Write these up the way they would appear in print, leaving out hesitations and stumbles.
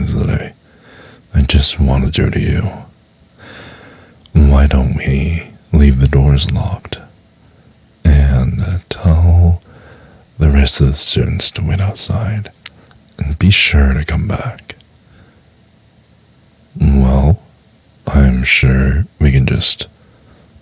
things that I just want to do to you. Why don't we leave the doors locked and tell the rest of the students to wait outside and be sure to come back? Well, I'm sure we can just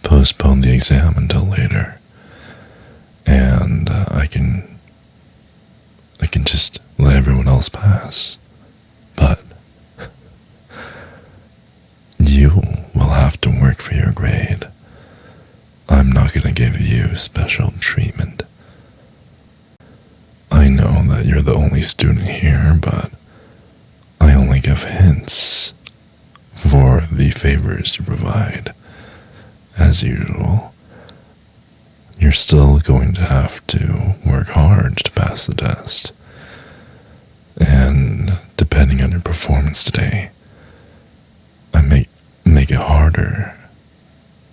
postpone the exam until later, and I can just let everyone else pass. But you will have to work for your grade. I'm not going to give you special treatment. I know that you're the only student here, but I only give hints for the favors you provide. As usual, you're still going to have to work hard to pass the test. And depending on your performance today, I may make it harder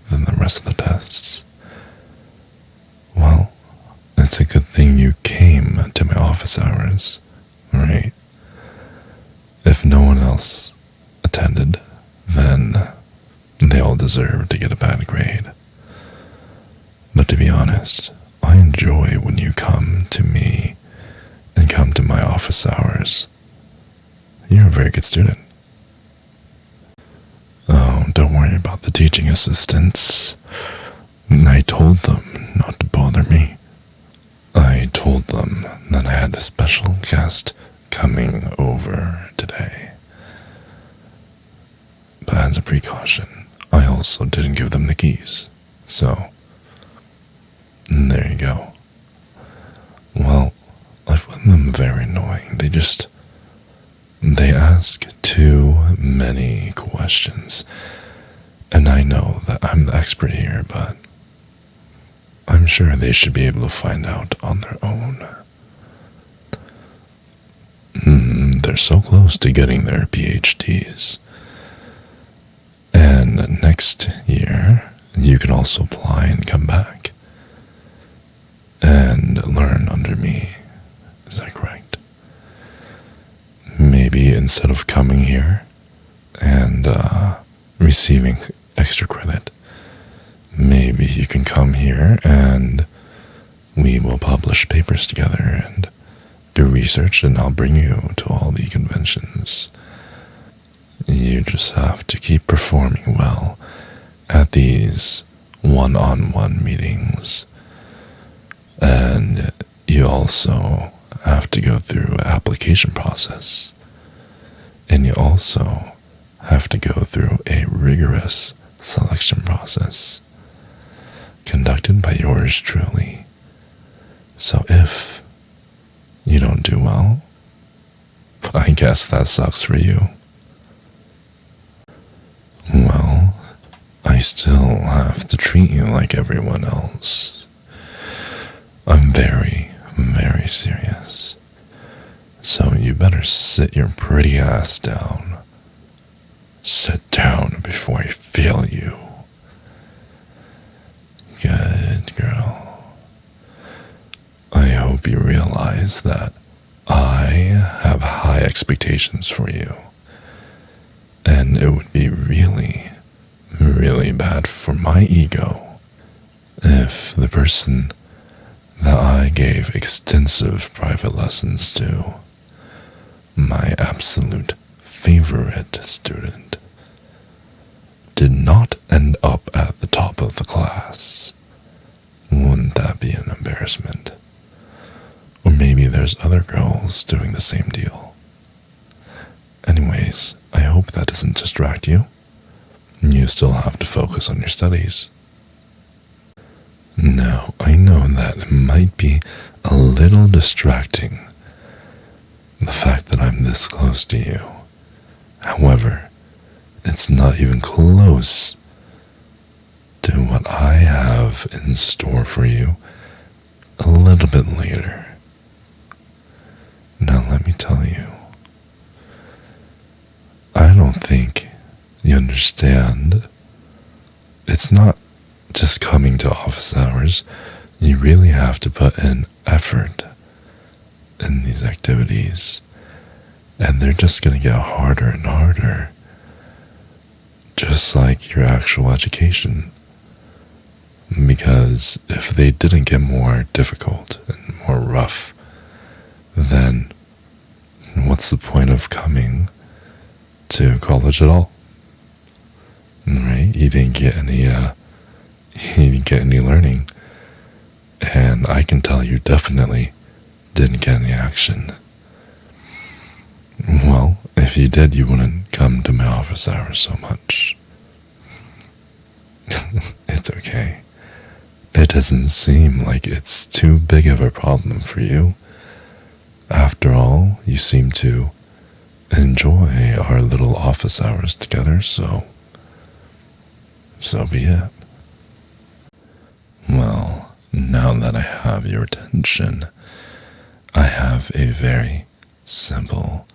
than the rest of the tests. Well, it's a good thing you came to my office hours, right? If no one else attended, then they all deserve to get a bad grade. But to be honest, I enjoy when you come to me and come to my office hours. You're a very good student. Oh, don't worry about the teaching assistants. I told them not to bother me. I told them that I had a special guest coming over today. But as a precaution, I also didn't give them the keys. So, there you go. Well, I find them very annoying. They ask too many questions. And I know that I'm the expert here, but I'm sure they should be able to find out on their own. They're so close to getting their PhDs. And next year, you can also apply and come back and learn under me. Is that correct? Maybe instead of coming here and receiving extra credit, maybe you can come here and we will publish papers together and do research, and I'll bring you to all the conventions. You just have to keep performing well at these one-on-one meetings. And you also have to go through an application process. And you also have to go through a rigorous selection process conducted by yours truly. So if you don't do well, I guess that sucks for you. Well, I still have to treat you like everyone else. I'm very, very serious. So you better sit your pretty ass down. Sit down before I fail you. Good girl. I hope you realize that I have high expectations for you. And it would be really, really bad for my ego if the person that I gave extensive private lessons to, my absolute favorite student, did not end up at the top of the class. Wouldn't that be an embarrassment? Or maybe there's other girls doing the same deal. Anyways, I hope that doesn't distract you. You still have to focus on your studies. Now, I know that it might be a little distracting, the fact that I'm this close to you. However, it's not even close to what I have in store for you a little bit later. Now let me tell you, I don't think you understand. It's not just coming to office hours. You really have to put in effort in these activities. And they're just going to get harder and harder, just like your actual education. Because if they didn't get more difficult and more rough, then what's the point of coming to college at all? Right? You didn't get any learning. And I can tell you definitely didn't get any action. Well, if you did, you wouldn't come to my office hours so much. It's okay. It doesn't seem like it's too big of a problem for you. After all, you seem to enjoy our little office hours together, so be it. Well, now that I have your attention, I have a very simple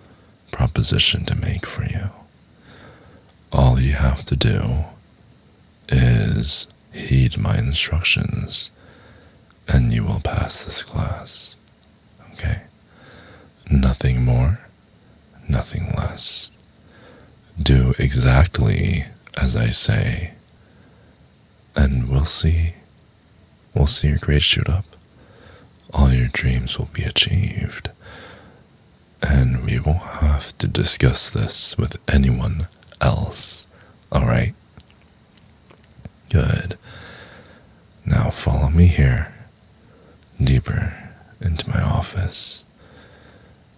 proposition to make for you. All you have to do is heed my instructions, and you will pass this class. Okay? Nothing more, nothing less. Do exactly as I say, and we'll see your grades shoot up. All your dreams will be achieved, and we won't have to discuss this with anyone else. Alright? Good. Now follow me here, deeper into my office.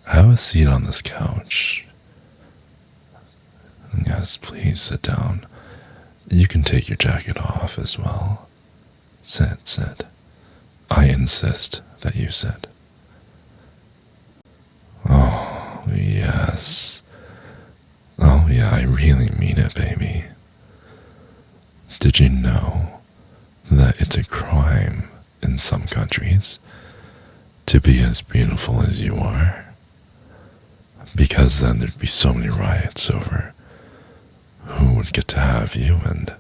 Have a seat on this couch. Yes, please sit down. You can take your jacket off as well. Sit. I insist that you sit. Oh, yes. Oh, yeah, I really mean it, baby. Did you know that it's a crime in some countries to be as beautiful as you are? Because then there'd be so many riots over who would get to have you and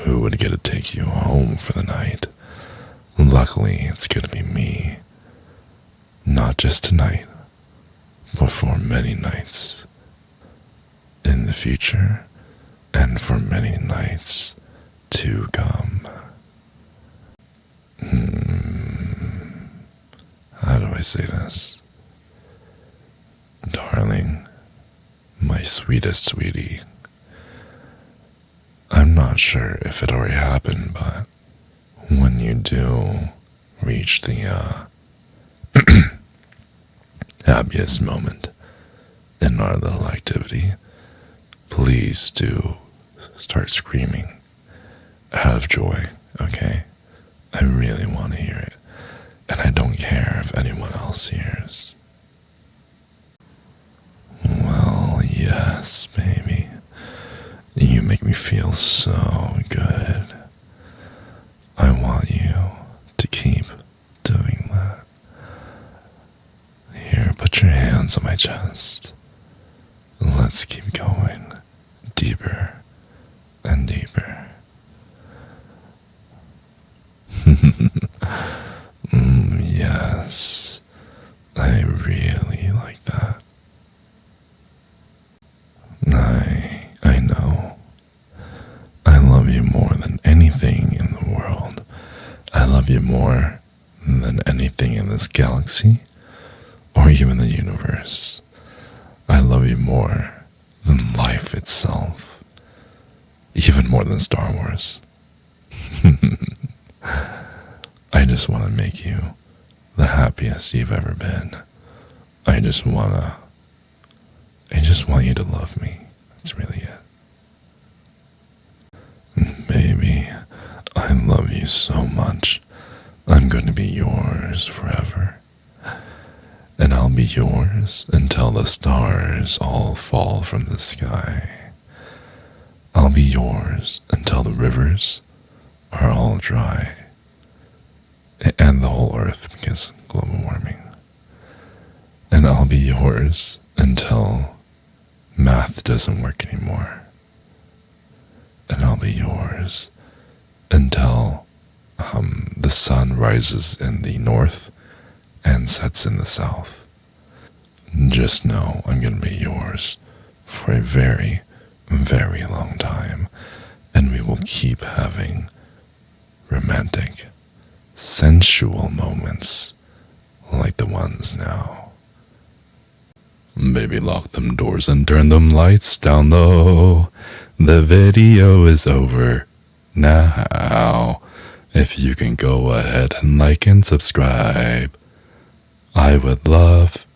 who would get to take you home for the night. Luckily, it's gonna be me. Not just tonight, but for many nights in the future and for many nights to come. How do I say this? Darling, my sweetest sweetie, I'm not sure if it already happened, but when you do reach the happiest moment in our little activity, please do start screaming out of joy, okay? I really want to hear it, and I don't care if anyone else hears. Well, yes, baby. You make me feel so good. I want you to keep doing that. Here, put your hands on my chest. Let's keep going deeper and deeper. Yes, I really like that. I know. I love you more than anything in the world. I love you more than anything in this galaxy or even the universe. I love you more than life itself, even more than Star Wars. I just want to make you the happiest you've ever been. I just want you to love me. That's really it. Baby, I love you so much. I'm going to be yours forever. And I'll be yours until the stars all fall from the sky. I'll be yours until the rivers are all dry. And the whole earth because global warming. And I'll be yours until math doesn't work anymore. And I'll be yours until the sun rises in the north and sets in the south. just know I'm gonna be yours for a very, very long time, and we will keep having romantic, sensual moments like the ones now. Baby, lock them doors and turn them lights down low. The video is over now. If you can go ahead and like and subscribe, I would love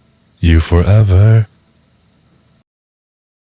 you forever.